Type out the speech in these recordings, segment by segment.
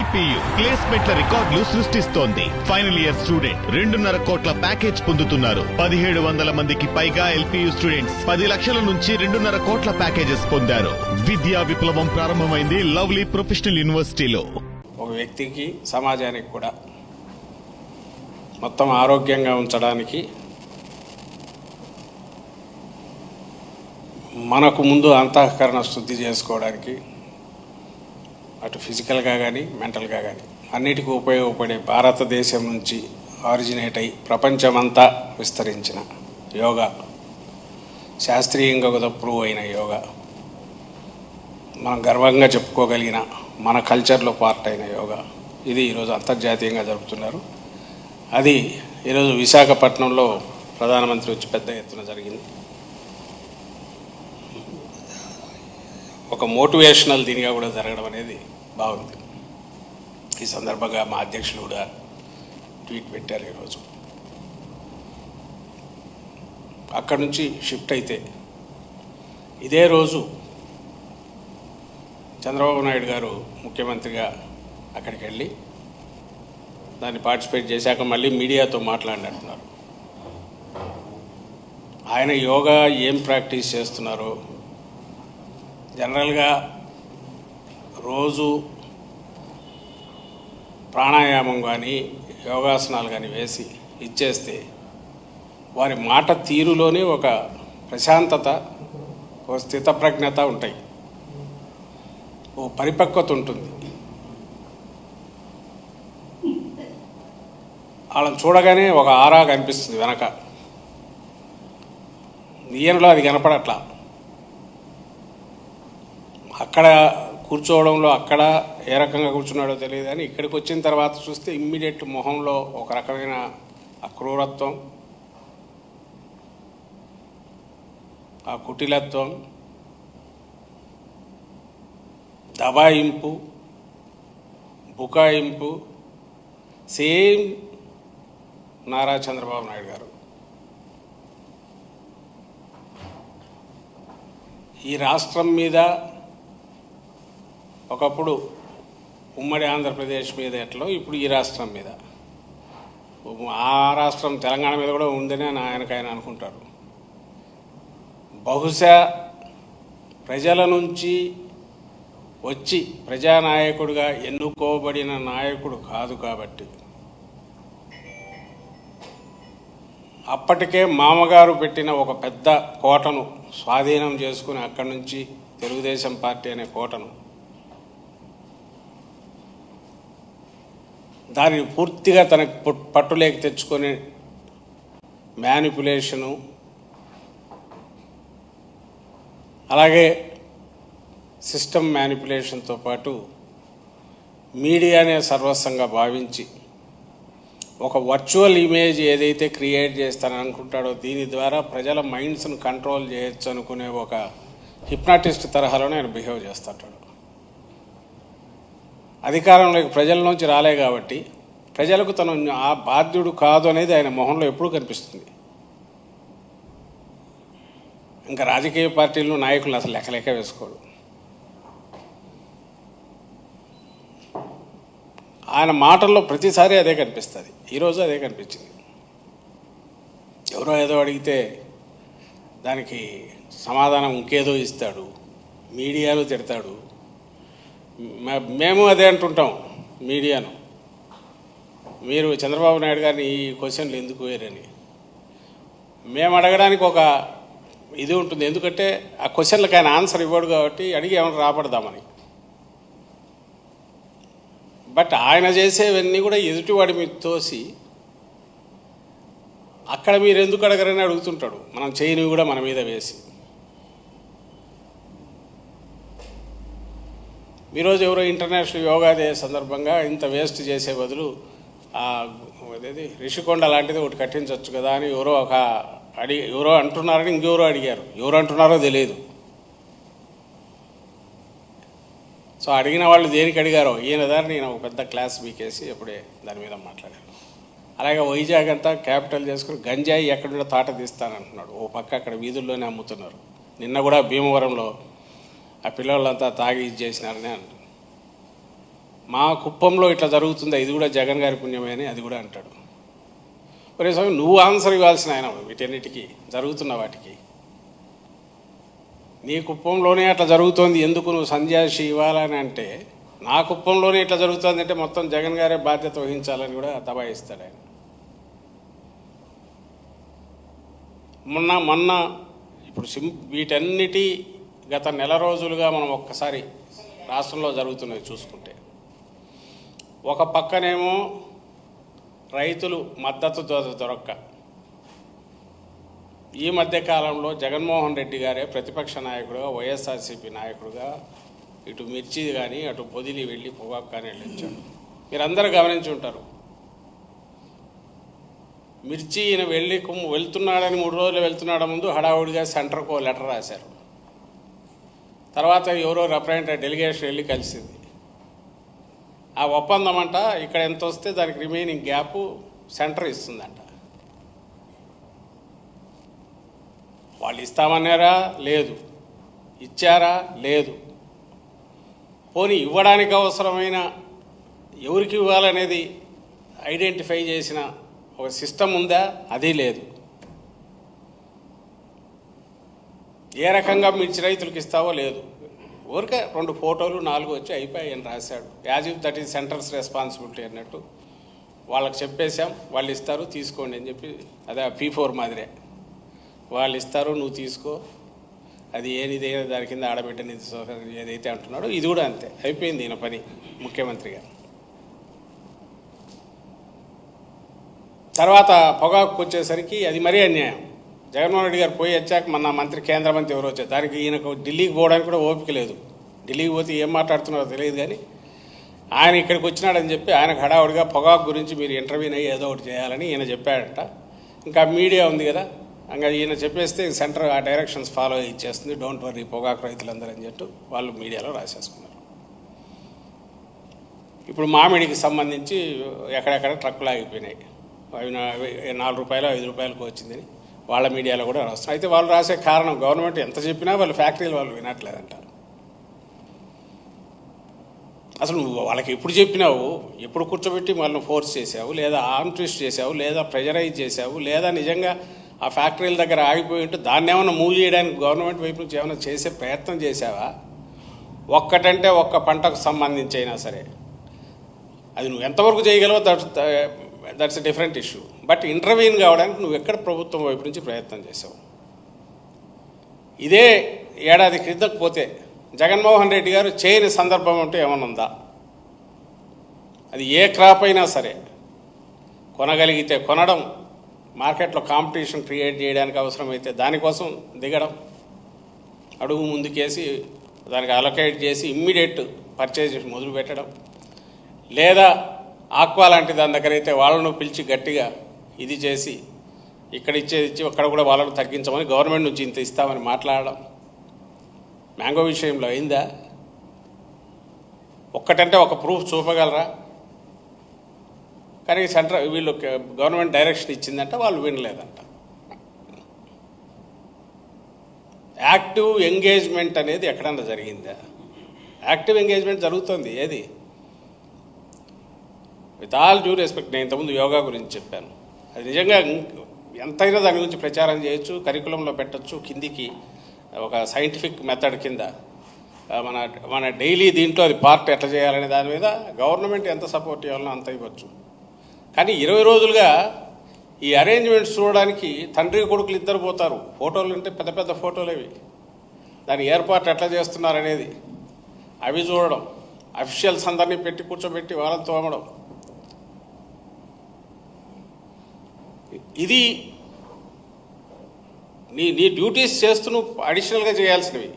LPU ప్లేస్మెంట్ల రికార్డులు సృష్టిస్తోంది. Final year student 2.5 కోట్ల ప్యాకేజ్ పొందుతున్నారు. 1700 మందికి పైగా ఎల్పీయూ స్టూడెంట్స్ 10 లక్షల నుంచి 2.5 కోట్ల ప్యాకేజెస్ పొందారు. విద్యా విప్లవం ప్రారంభమైంది లవ్లీ ప్రొఫెషనల్ యూనివర్సిటీలో. ఒక వ్యక్తికి సమాజానికి కూడా మొత్తం ఆరోగ్యంగా ఉంచడానికి మనకు ముందు అంతఃకరణ శుద్ధి చేసుకోవడానికి అటు ఫిజికల్గా కానీ మెంటల్గా కానీ అన్నిటికీ ఉపయోగపడే భారతదేశం నుంచి ఆరిజినేట్ అయి ప్రపంచమంతా విస్తరించిన యోగా, శాస్త్రీయంగా కూడా ప్రూవ్ అయిన యోగా, మనం గర్వంగా చెప్పుకోగలిగిన మన కల్చర్లో పార్ట్ అయిన యోగా, ఇది ఈరోజు అంతర్జాతీయంగా జరుపుతున్నారు. అది ఈరోజు విశాఖపట్నంలో ప్రధానమంత్రి వచ్చి పెద్ద ఎత్తున జరిగింది. ఒక మోటివేషనల్ దీనిగా కూడా జరగడం అనేది బాగుంది. ఈ సందర్భంగా మా అధ్యక్షులు కూడా ట్వీట్ పెట్టారు. ఈరోజు అక్కడి నుంచి షిఫ్ట్ అయితే ఇదే రోజు చంద్రబాబు నాయుడు గారు ముఖ్యమంత్రిగా అక్కడికి వెళ్ళి దాన్ని పార్టిసిపేట్ చేశాక మళ్ళీ మీడియాతో మాట్లాడినట్టున్నారు. ఆయన యోగా ఏం ప్రాక్టీస్ చేస్తున్నారో జనరల్గా రోజు ప్రాణాయామం కానీ యోగాసనాలు కానీ వేసి ఇచ్చేస్తే వారి మాట తీరులోనే ఒక ప్రశాంతత, ఒక స్థితప్రజ్ఞత ఉంటాయి, ఓ పరిపక్వత ఉంటుంది. వాళ్ళని చూడగానే ఒక ఆరా కనిపిస్తుంది వెనక. ఈయనలో అది కనపడట్లా. అక్కడ కూర్చోవడంలో అక్కడ ఏ రకంగా కూర్చున్నాడో తెలియదు, కానీ ఇక్కడికి వచ్చిన తర్వాత చూస్తే ఇమ్మీడియట్ మొహంలో ఒక రకమైన అక్రూరత్వం, ఆ కుటిలత్వం, దబాయింపు, బుకాయింపు సేమ్ నారా చంద్రబాబు నాయుడు గారు. ఈ రాష్ట్రం మీద ఒకప్పుడు ఉమ్మడి ఆంధ్రప్రదేశ్ మీద ఎట్లో ఇప్పుడు ఈ రాష్ట్రం మీద, ఆ రాష్ట్రం తెలంగాణ మీద కూడా ఉందని ఆయన అనుకుంటారు. బహుశా ప్రజల నుంచి వచ్చి ప్రజానాయకుడిగా ఎన్నుకోబడిన నాయకుడు కాదు కాబట్టి అప్పటికే మామగారు పెట్టిన ఒక పెద్ద కోటను స్వాధీనం చేసుకుని అక్కడి నుంచి తెలుగుదేశం పార్టీ అనే కోటను దాన్ని పూర్తిగా తనకు పట్టులేకి తెచ్చుకొని మ్యానిపులేషను, అలాగే సిస్టమ్ మ్యానిపులేషన్తో పాటు మీడియానే సర్వస్వంగా భావించి ఒక వర్చువల్ ఇమేజ్ ఏదైతే క్రియేట్ చేస్తానని అనుకుంటాడో దీని ద్వారా ప్రజల మైండ్స్ను కంట్రోల్ చేయొచ్చు అనుకునే ఒక హిప్నాటిస్ట్ తరహాలోనే ఆయన బిహేవ్ చేస్తుంటాడు. అధికారంలోకి ప్రజల నుంచి రాలే కాబట్టి ప్రజలకు తను ఆ బాధ్యుడు కాదు అనేది ఆయన మొహంలో ఎప్పుడూ కనిపిస్తుంది. ఇంకా రాజకీయ పార్టీలను నాయకులు అసలు లెక్క వేసుకోడు. ఆయన మాటల్లో ప్రతిసారి అదే కనిపిస్తుంది. ఈరోజు అదే కనిపించింది. ఎవరో ఏదో అడిగితే దానికి సమాధానం ఇంకేదో ఇస్తాడు, మీడియాలో తిడతాడు. మేము అదే అంటుంటాం మీడియాను, మీరు చంద్రబాబు నాయుడు గారిని ఈ క్వశ్చన్లు ఎందుకు వేరని. మేము అడగడానికి ఒక ఇది ఉంటుంది, ఎందుకంటే ఆ క్వశ్చన్లకు ఆయన ఆన్సర్ ఇవ్వడు కాబట్టి అడిగి ఏమైనా రాబడదామని. బట్ ఆయన చేసేవన్నీ కూడా ఎదుటివాడి మీద తోసి అక్కడ మీరు ఎందుకు అడగరని అడుగుతుంటాడు, మనం చేయనివి కూడా మన మీద వేసి. ఈరోజు ఎవరో ఇంటర్నేషనల్ యోగా డే సందర్భంగా ఇంత వేస్ట్ చేసే బదులు అదేది రిషికొండ లాంటిది ఒకటి కట్టించవచ్చు కదా అని ఎవరో అంటున్నారని ఇంకెవరో అడిగారు. ఎవరు అంటున్నారో తెలియదు. సో అడిగిన వాళ్ళు దేనికి అడిగారో ఈయన దాన్ని నేను ఒక పెద్ద క్లాస్ బీకేసి అప్పుడే దాని మీద మాట్లాడాను. అలాగే వైజాగ్ అంతా క్యాపిటల్ చేసుకుని గంజాయి ఎక్కడ తాట తీస్తానంటున్నాడు. ఓ పక్క అక్కడ వీధుల్లోనే అమ్ముతున్నారు. నిన్న కూడా భీమవరంలో ఆ పిల్లలంతా తాగి ఇది చేసినారని అంటున్నారు. మా కుప్పంలో ఇట్లా జరుగుతుంది, ఇది కూడా జగన్ గారి పుణ్యమే అని అది కూడా అంటాడు. ఒరే స్వామి, నువ్వు ఆన్సర్ ఇవ్వాల్సిన ఆయన వీటన్నిటికీ, జరుగుతున్న వాటికి. నీ కుప్పంలోనే అట్లా జరుగుతోంది, ఎందుకు నువ్వు సంజాయిషి ఇవ్వాలని అంటే, నా కుప్పంలోనే ఇట్లా జరుగుతుంది అంటే మొత్తం జగన్ గారే బాధ్యత వహించాలని కూడా దబాయిస్తాడు ఆయన. మొన్న ఇప్పుడు వీటన్నిటి గత నెల రోజులుగా మనం ఒక్కసారి రాష్ట్రంలో జరుగుతున్నవి చూసుకుంటే, ఒక పక్కనేమో రైతులు మద్దతు దొరక్క, ఈ మధ్య కాలంలో జగన్మోహన్ రెడ్డి గారే ప్రతిపక్ష నాయకుడుగా, వైఎస్ఆర్సీపీ నాయకుడుగా ఇటు మిర్చి కానీ అటు పొదిలి వెళ్ళి పొగాకు కానీ వెళ్ళొచ్చాడు. మీరందరూ గమనించి ఉంటారు. మిర్చి ఈయన వెళ్తున్నాడని 3 రోజులు వెళ్తున్నాడు ముందు హడావుడిగా సెంటర్కు లెటర్ రాశారు. తర్వాత ఎవరో రిప్రజెంటేటివ్ డెలిగేషన్ వెళ్ళి కలిసింది. ఆ ఒప్పందం అంట ఇక్కడ ఎంత వస్తే దానికి రిమైనింగ్ గ్యాప్ సెంటర్ ఇస్తుందంట. వాళ్ళు ఇస్తామన్నారా? లేదు. ఇచ్చారా? లేదు. పోనీ ఇవ్వడానికి అవసరమైన ఎవరికి ఇవ్వాలనేది ఐడెంటిఫై చేసిన ఒక సిస్టమ్ ఉందా? అది లేదు. ఏ రకంగా మిర్చి రైతులకు ఇస్తావో లేదు. ఊరికే 2 ఫోటోలు 4 వచ్చి అయిపోయి అని రాశాడు. As if that is centres responsibility అన్నట్టు. వాళ్ళకి చెప్పేశాం, వాళ్ళు ఇస్తారు తీసుకోండి అని చెప్పి, అదే P4 మాదిరే, వాళ్ళు ఇస్తారు నువ్వు తీసుకో, అది ఏనిదే దాని కింద ఆడబిడ్డని ఏదైతే అంటున్నాడో ఇది కూడా అంతే అయిపోయింది ఈయన పని ముఖ్యమంత్రిగా. తర్వాత పొగాకు వచ్చేసరికి అది మరీ అన్యాయం. జగన్మోహన్ రెడ్డి గారు పోయి వచ్చాక మన మంత్రి, కేంద్ర మంత్రి ఎవరు వచ్చారు, దానికి ఈయనకు ఢిల్లీకి పోవడానికి కూడా ఓపిక లేదు. ఢిల్లీకి పోతే ఏం మాట్లాడుతున్నారో తెలియదు, కానీ ఆయన ఇక్కడికి వచ్చినాడని చెప్పి ఆయనకు హడావుడిగా పొగాకు గురించి మీరు ఇంటర్వ్యూని అయ్యి ఏదో ఒకటి చేయాలని ఈయన చెప్పాడట. ఇంకా మీడియా ఉంది కదా, ఇంకా ఈయన చెప్పేస్తే సెంటర్ ఆ డైరెక్షన్స్ ఫాలో ఇచ్చేస్తుంది, డోంట్ వర్రీ పొగాకు రైతులందరూ అని చెప్పి వాళ్ళు మీడియాలో రాసేసుకున్నారు. ఇప్పుడు మామిడికి సంబంధించి ఎక్కడెక్కడ ట్రక్కులు ఆగిపోయినాయి, అవి 4 రూపాయలు 5 రూపాయలకు వచ్చిందని వాళ్ళ మీడియాలో కూడా రాస్తారు. అయితే వాళ్ళు రాసే కారణం గవర్నమెంట్ ఎంత చెప్పినా వాళ్ళు ఫ్యాక్టరీలు వాళ్ళు వినట్లేదంటారు. అసలు నువ్వు వాళ్ళకి ఎప్పుడు చెప్పినావు, ఎప్పుడు కూర్చోబెట్టి వాళ్ళని ఫోర్స్ చేసావు, లేదా ఆర్మ్ ట్విస్ట్ చేసావు, లేదా ప్రెజరైజ్ చేసావు, లేదా నిజంగా ఆ ఫ్యాక్టరీల దగ్గర ఆగిపోయి ఉంటే దాన్ని ఏమైనా మూవ్ చేయడానికి గవర్నమెంట్ వైపు నుంచి ఏమైనా చేసే ప్రయత్నం చేసావా? ఒక్కటంటే ఒక్క పంటకు సంబంధించి అయినా సరే అది నువ్వు ఎంతవరకు చేయగలవో that's a different issue. But ఇంటర్వ్యూన్ కావడానికి నువ్వు ఎక్కడ ప్రభుత్వం వైపు నుంచి ప్రయత్నం చేసావు? ఇదే ఏడాది క్రితం పోతే జగన్మోహన్ రెడ్డి గారు చేయని సందర్భం అంటే ఏమైనా ఉందా? అది ఏ క్రాప్ అయినా సరే కొనగలిగితే కొనడం, మార్కెట్లో కాంపిటీషన్ క్రియేట్ చేయడానికి అవసరమైతే దానికోసం దిగడం, అడుగు ముందుకేసి దానికి అలొకేట్ చేసి ఇమ్మీడియట్ పర్చేజ్ మొదలు పెట్టడం, లేదా ఆక్వా లాంటి దాని దగ్గర అయితే వాళ్ళను పిలిచి గట్టిగా ఇది చేసి ఇక్కడ ఇచ్చేది ఇచ్చి అక్కడ కూడా వాళ్ళను తగ్గించమని గవర్నమెంట్ నుంచి ఇంత ఇస్తామని మాట్లాడడం. మ్యాంగో విషయంలో అయిందా? ఒక్కటంటే ఒక ప్రూఫ్ చూపగలరా? కానీ సెంట్రల్ వీళ్ళు గవర్నమెంట్ డైరెక్షన్ ఇచ్చిందంట, వాళ్ళు వినలేదంట. యాక్టివ్ ఎంగేజ్మెంట్ అనేది ఎక్కడన్నా జరిగిందా? యాక్టివ్ ఎంగేజ్మెంట్ జరుగుతుంది. ఏది? విత్ ఆల్ డ్యూ రెస్పెక్ట్, నేను ఇంతకుముందు యోగా గురించి చెప్పాను, అది నిజంగా ఎంతైనా దాని గురించి ప్రచారం చేయొచ్చు, కరికులంలో పెట్టచ్చు, కిందికి ఒక సైంటిఫిక్ మెథడ్ కింద మన డైలీ దీంట్లో అది పార్ట్ ఎట్లా చేయాలనే దాని మీద గవర్నమెంట్ ఎంత సపోర్ట్ ఇవ్వాలనో అంత ఇవ్వచ్చు. కానీ 20 రోజులుగా ఈ అరేంజ్మెంట్స్ చూడడానికి తండ్రి కొడుకులు ఇద్దరు పోతారు. ఫోటోలు అంటే పెద్ద పెద్ద ఫోటోలు అవి, దాని ఏర్పాటు ఎట్లా చేస్తున్నారనేది అవి చూడడం, అఫీషియల్స్ అందరినీ పెట్టి కూర్చోబెట్టి వాళ్ళని తోమడం, ఇది నీ డ్యూటీస్ చేస్తూ నువ్వు అడిషనల్గా చేయాల్సినవి,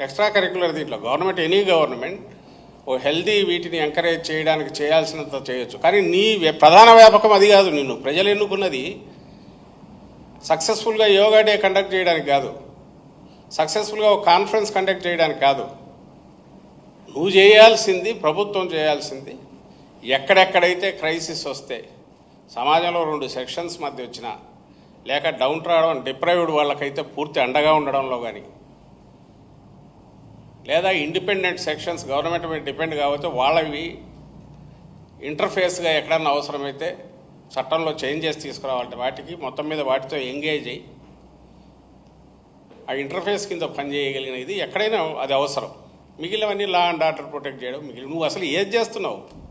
ఎక్స్ట్రా కరికులర్. దీంట్లో గవర్నమెంట్, ఎనీ గవర్నమెంట్ ఓ హెల్దీ వీటిని ఎంకరేజ్ చేయడానికి చేయాల్సినంత చేయొచ్చు. కానీ నీ ప్రధాన వ్యాపకం అది కాదు. నిన్ను ప్రజలు ఎన్నుకున్నది సక్సెస్ఫుల్గా యోగా డే కండక్ట్ చేయడానికి కాదు, సక్సెస్ఫుల్గా ఒక కాన్ఫరెన్స్ కండక్ట్ చేయడానికి కాదు. నువ్వు చేయాల్సింది, ప్రభుత్వం చేయాల్సింది, ఎక్కడెక్కడైతే క్రైసిస్ వస్తే, సమాజంలో 2 సెక్షన్స్ మధ్య వచ్చినా, లేక డౌన్ రావడం డిప్రైవ్డ్ వాళ్ళకైతే పూర్తి అండగా ఉండడంలో కానీ, లేదా ఇండిపెండెంట్ సెక్షన్స్ గవర్నమెంట్ మీద డిపెండ్ కాకపోతే వాళ్ళవి ఇంటర్ఫేస్గా ఎక్కడన్నా అవసరమైతే చట్టంలో చేంజెస్ తీసుకురావాలంటే వాటికి మొత్తం మీద వాటితో ఎంగేజ్ అయ్యి ఆ ఇంటర్ఫేస్ కింద పనిచేయగలిగిన ఇది ఎక్కడైనా అది అవసరం. మిగిలినవన్నీ లా అండ్ ఆర్డర్ ప్రొటెక్ట్ చేయడం నువ్వు అసలు ఏది చేస్తున్నావు?